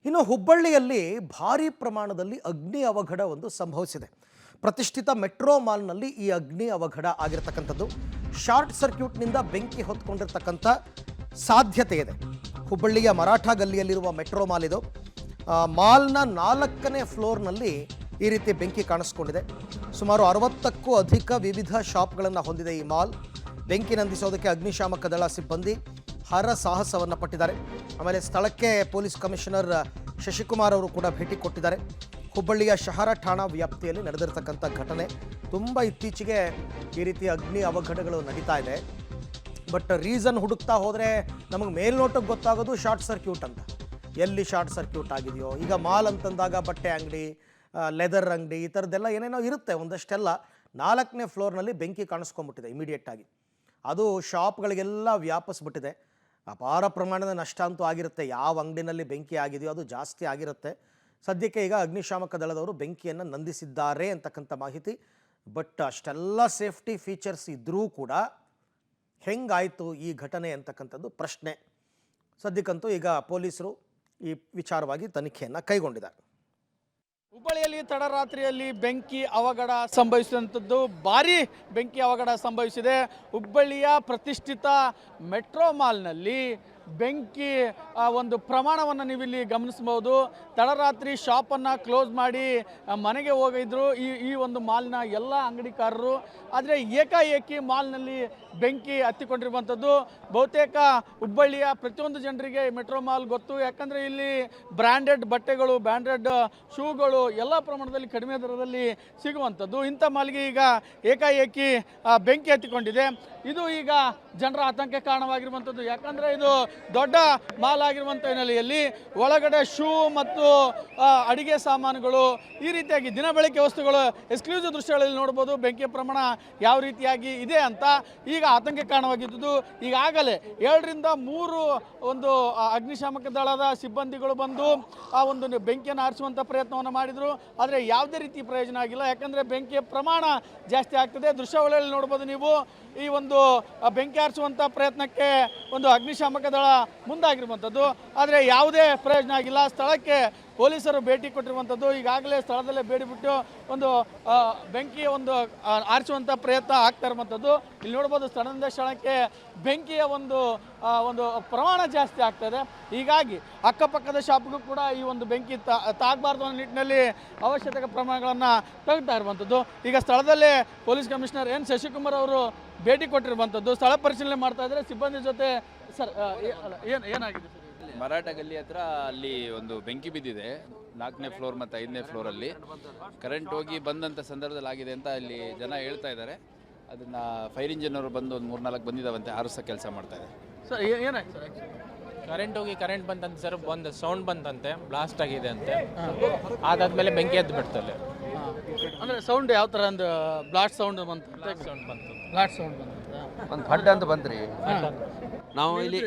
ಇನ್ನು ಹುಬ್ಬಳ್ಳಿಯಲ್ಲಿ ಭಾರೀ ಪ್ರಮಾಣದಲ್ಲಿ ಅಗ್ನಿ ಅವಘಡ ಒಂದು ಸಂಭವಿಸಿದೆ. ಪ್ರತಿಷ್ಠಿತ ಮೆಟ್ರೋ ಮಾಲ್ನಲ್ಲಿ ಈ ಅಗ್ನಿ ಅವಘಡ ಆಗಿರತಕ್ಕಂಥದ್ದು. ಶಾರ್ಟ್ ಸರ್ಕ್ಯೂಟ್ನಿಂದ ಬೆಂಕಿ ಹೊತ್ಕೊಂಡಿರ್ತಕ್ಕಂಥ ಸಾಧ್ಯತೆ ಇದೆ. ಹುಬ್ಬಳ್ಳಿಯ ಮರಾಠ ಗಲ್ಲಿಯಲ್ಲಿರುವ ಮೆಟ್ರೋ ಮಾಲ್ ಇದು. ಮಾಲ್ನ 4ನೇ ಫ್ಲೋರ್ನಲ್ಲಿ ಈ ರೀತಿ ಬೆಂಕಿ ಕಾಣಿಸ್ಕೊಂಡಿದೆ. ಸುಮಾರು 60ಕ್ಕೂ ಅಧಿಕ ವಿವಿಧ ಶಾಪ್ಗಳನ್ನು ಹೊಂದಿದೆ ಈ ಮಾಲ್. ಬೆಂಕಿ ನಂದಿಸೋದಕ್ಕೆ ಅಗ್ನಿಶಾಮಕ ದಳ ಸಿಬ್ಬಂದಿ ಹರಸಾಹಸವನ್ನು ಪಟ್ಟಿದ್ದಾರೆ. ಆಮೇಲೆ ಸ್ಥಳಕ್ಕೆ ಪೊಲೀಸ್ ಕಮಿಷನರ್ ಶಶಿಕುಮಾರ್ ಅವರು ಕೂಡ ಭೇಟಿ ಕೊಟ್ಟಿದ್ದಾರೆ. ಹುಬ್ಬಳ್ಳಿಯ ಶಹರ ಠಾಣಾ ವ್ಯಾಪ್ತಿಯಲ್ಲಿ ನಡೆದಿರತಕ್ಕಂಥ ಘಟನೆ. ತುಂಬ ಇತ್ತೀಚೆಗೆ ಈ ರೀತಿ ಅಗ್ನಿ ಅವಘಡಗಳು ನಡೀತಾ ಇದೆ. ಬಟ್ ರೀಸನ್ ಹುಡುಕ್ತಾ ಹೋದರೆ ನಮಗೆ ಮೇಲ್ನೋಟಕ್ಕೆ ಗೊತ್ತಾಗೋದು ಶಾರ್ಟ್ ಸರ್ಕ್ಯೂಟ್ ಅಂತ. ಎಲ್ಲಿ ಶಾರ್ಟ್ ಸರ್ಕ್ಯೂಟ್ ಆಗಿದೆಯೋ, ಈಗ ಮಾಲ್ ಅಂತಂದಾಗ ಬಟ್ಟೆ ಅಂಗಡಿ, ಲೆದರ್ ಅಂಗಡಿ, ಈ ಥರದ್ದೆಲ್ಲ ಏನೇನೋ ಇರುತ್ತೆ ಒಂದಷ್ಟೆಲ್ಲ. 4ನೇ ಫ್ಲೋರ್ನಲ್ಲಿ ಬೆಂಕಿ ಕಾಣಿಸ್ಕೊಂಡ್ಬಿಟ್ಟಿದೆ ಇಮಿಡಿಯೇಟಾಗಿ. ಅದು ಶಾಪ್ಗಳಿಗೆಲ್ಲ ವ್ಯಾಪಿಸ್ಬಿಟ್ಟಿದೆ. ಅಪಾರ ಪ್ರಮಾಣದ ನಷ್ಟ ಅಂತೂ ಆಗಿರುತ್ತೆ. ಯಾವ ಅಂಗಡಿನಲ್ಲಿ ಬೆಂಕಿ ಆಗಿದೆಯೋ ಅದು ಜಾಸ್ತಿ ಆಗಿರುತ್ತೆ. ಸದ್ಯಕ್ಕೆ ಈಗ ಅಗ್ನಿಶಾಮಕ ದಳದವರು ಬೆಂಕಿಯನ್ನು ನಂದಿಸಿದ್ದಾರೆ ಅಂತಕ್ಕಂಥ ಮಾಹಿತಿ. ಬಟ್ ಅಷ್ಟೆಲ್ಲ ಸೇಫ್ಟಿ ಫೀಚರ್ಸ್ ಇದ್ದರೂ ಕೂಡ ಹೆಂಗಾಯಿತು ಈ ಘಟನೆ ಅಂತಕ್ಕಂಥದ್ದು ಪ್ರಶ್ನೆ. ಸದ್ಯಕ್ಕಂತೂ ಈಗ ಪೊಲೀಸರು ಈ ವಿಚಾರವಾಗಿ ತನಿಖೆಯನ್ನು ಕೈಗೊಂಡಿದ್ದಾರೆ. ಹುಬ್ಬಳ್ಳಿಯಲ್ಲಿ ತಡರಾತ್ರಿಯಲ್ಲಿ ಬೆಂಕಿ ಅವಘಡ ಸಂಭವಿಸಿದಂಥದ್ದು, ಭಾರೀ ಬೆಂಕಿ ಅವಘಡ ಸಂಭವಿಸಿದೆ. ಹುಬ್ಬಳ್ಳಿಯ ಪ್ರತಿಷ್ಠಿತ ಮೆಟ್ರೋ ಮಾಲ್ನಲ್ಲಿ ಬೆಂಕಿ ಒಂದು ಪ್ರಮಾಣವನ್ನು ನೀವಿಲ್ಲಿ ಗಮನಿಸಬಹುದು. ತಡರಾತ್ರಿ ಶಾಪನ್ನು ಕ್ಲೋಸ್ ಮಾಡಿ ಮನೆಗೆ ಹೋಗಿದ್ರು ಈ ಒಂದು ಮಾಲ್ನ ಎಲ್ಲ ಅಂಗಡಿಕಾರರು. ಆದರೆ ಏಕಾಏಕಿ ಮಾಲ್ನಲ್ಲಿ ಬೆಂಕಿ ಹತ್ತಿಕೊಂಡಿರುವಂಥದ್ದು. ಬಹುತೇಕ ಹುಬ್ಬಳ್ಳಿಯ ಪ್ರತಿಯೊಂದು ಜನರಿಗೆ ಮೆಟ್ರೋ ಮಾಲ್ ಗೊತ್ತು. ಯಾಕಂದರೆ ಇಲ್ಲಿ ಬ್ರ್ಯಾಂಡೆಡ್ ಬಟ್ಟೆಗಳು, ಬ್ರ್ಯಾಂಡೆಡ್ ಶೂಗಳು ಎಲ್ಲ ಪ್ರಮಾಣದಲ್ಲಿ ಕಡಿಮೆ ದರದಲ್ಲಿ ಸಿಗುವಂಥದ್ದು. ಇಂಥ ಮಾಲ್ಗೆ ಈಗ ಏಕಾಏಕಿ ಬೆಂಕಿ ಹತ್ತಿಕೊಂಡಿದೆ. ಇದು ಈಗ ಜನರ ಆತಂಕ ಕಾರಣವಾಗಿರುವಂಥದ್ದು. ಯಾಕಂದರೆ ಇದು ದೊಡ್ಡ ಮಾಲ್ ಆಗಿರುವಂಥ ಹಿನ್ನೆಲೆಯಲ್ಲಿ ಒಳಗಡೆ ಶೂ ಮತ್ತು ಅಡಿಗೆ ಸಾಮಾನುಗಳು, ಈ ರೀತಿಯಾಗಿ ದಿನಬಳಕೆ ವಸ್ತುಗಳು, ಎಕ್ಸ್ಕ್ಲೂಸಿವ್ ದೃಶ್ಯಗಳಲ್ಲಿ ನೋಡ್ಬೋದು ಬೆಂಕಿಯ ಪ್ರಮಾಣ ಯಾವ ರೀತಿಯಾಗಿ ಇದೆ ಅಂತ. ಈಗ ಆತಂಕ ಕಾರಣವಾಗಿದ್ದು, ಈಗಾಗಲೇ 2 ರಿಂದ 3 ಒಂದು ಅಗ್ನಿಶಾಮಕ ದಳದ ಸಿಬ್ಬಂದಿಗಳು ಬಂದು ಆ ಒಂದು ಬೆಂಕಿಯನ್ನು ಆರಿಸುವಂಥ ಪ್ರಯತ್ನವನ್ನು ಮಾಡಿದರು. ಆದರೆ ಯಾವುದೇ ರೀತಿ ಪ್ರಯೋಜನ ಆಗಿಲ್ಲ. ಯಾಕಂದರೆ ಬೆಂಕಿಯ ಪ್ರಮಾಣ ಜಾಸ್ತಿ ಆಗ್ತದೆ. ದೃಶ್ಯಾವಳಿಯಲ್ಲಿ ನೋಡ್ಬೋದು ನೀವು. ಈ ಒಂದು ಬೆಂಕಿ ಆರಿಸುವಂಥ ಪ್ರಯತ್ನಕ್ಕೆ ಒಂದು ಅಗ್ನಿಶಾಮಕ ದಳ ಮುಂದಾಗಿರುವಂಥದ್ದು. ಆದರೆ ಯಾವುದೇ ಪ್ರಯೋಜನ ಆಗಿಲ್ಲ. ಸ್ಥಳಕ್ಕೆ ಪೊಲೀಸರು ಭೇಟಿ ಕೊಟ್ಟಿರುವಂಥದ್ದು. ಈಗಾಗಲೇ ಸ್ಥಳದಲ್ಲೇ ಬೇಡಿಬಿಟ್ಟು ಒಂದು ಬೆಂಕಿಯ ಒಂದು ಆರಿಸುವಂಥ ಪ್ರಯತ್ನ ಆಗ್ತಾ ಇರುವಂಥದ್ದು. ಇಲ್ಲಿ ನೋಡ್ಬೋದು ಸ್ಥಳದಿಂದ ಸ್ಥಳಕ್ಕೆ ಬೆಂಕಿಯ ಒಂದು ಪ್ರಮಾಣ ಜಾಸ್ತಿ ಆಗ್ತಾಯಿದೆ. ಹೀಗಾಗಿ ಅಕ್ಕಪಕ್ಕದ ಶಾಪ್ಗೂ ಕೂಡ ಈ ಒಂದು ಬೆಂಕಿ ತಾಗಬಾರ್ದು ಅನ್ನೋ ನಿಟ್ಟಿನಲ್ಲಿ ಅವಶ್ಯಕ ಪ್ರಮಾಣಗಳನ್ನು ತೆಗೆದುತಾ ಇರುವಂಥದ್ದು. ಈಗ ಸ್ಥಳದಲ್ಲೇ ಪೊಲೀಸ್ ಕಮಿಷನರ್ ಎನ್ ಶಶಿಕುಮಾರ್ ಅವರು ಭೇಟಿ ಕೊಟ್ಟಿರುವಂಥದ್ದು. ಸ್ಥಳ ಪರಿಶೀಲನೆ ಮಾಡ್ತಾ ಇದ್ದಾರೆ ಸಿಬ್ಬಂದಿ ಜೊತೆ. ಸರ್, ಏನಾಗಿದೆ ಸರ್? ಮರಾಠ ಗಲ್ಲಿ ಹತ್ರ ಅಲ್ಲಿ ಒಂದು ಬೆಂಕಿ ಬಿದ್ದಿದೆ 4ನೇ ಫ್ಲೋರ್ ಮತ್ತು 5ನೇ ಫ್ಲೋರಲ್ಲಿ. ಕರೆಂಟ್ ಹೋಗಿ ಬಂದಂಥ ಸಂದರ್ಭದಲ್ಲಿ ಆಗಿದೆ ಅಂತ ಅಲ್ಲಿ ಜನ ಹೇಳ್ತಾ ಇದ್ದಾರೆ. ಅದನ್ನು ಫೈರ್ ಇಂಜಿನ್ ಅವರು ಬಂದು ಒಂದು 3-4 ಬಂದಿದ್ದಾವಂತೆ, ಆರಿಸೋ ಕೆಲಸ ಮಾಡ್ತಾ ಇದೆ. ಸರ್, ಏನಾಯ್ತು ಸರ್? ಕರೆಂಟ್ ಬಂತಂತೆ ಸರ್. ಒಂದು ಸೌಂಡ್ ಬಂತಂತೆ, ಬ್ಲಾಸ್ಟ್ ಆಗಿದೆ ಅಂತೆ. ಅದಾದ್ಮೇಲೆ ಬೆಂಕಿ ಎದ್ದು ಬಿಡ್ತಲ್ಲಿ. ಅಂದರೆ ಸೌಂಡ್ ಯಾವ ಥರ ಒಂದು ಬ್ಲಾಸ್ಟ್ ಸೌಂಡ್ ಬಂತು? ಸೌಂಡ್ ಬಂತು. ಬ್ಲಾಸ್ಟ್ ಸೌಂಡ್ ಬಂತು. ಒಂದು ಫಡ್ ಅಂತ ಬಂದ್ರಿ. ನಾವು ಇಲ್ಲಿ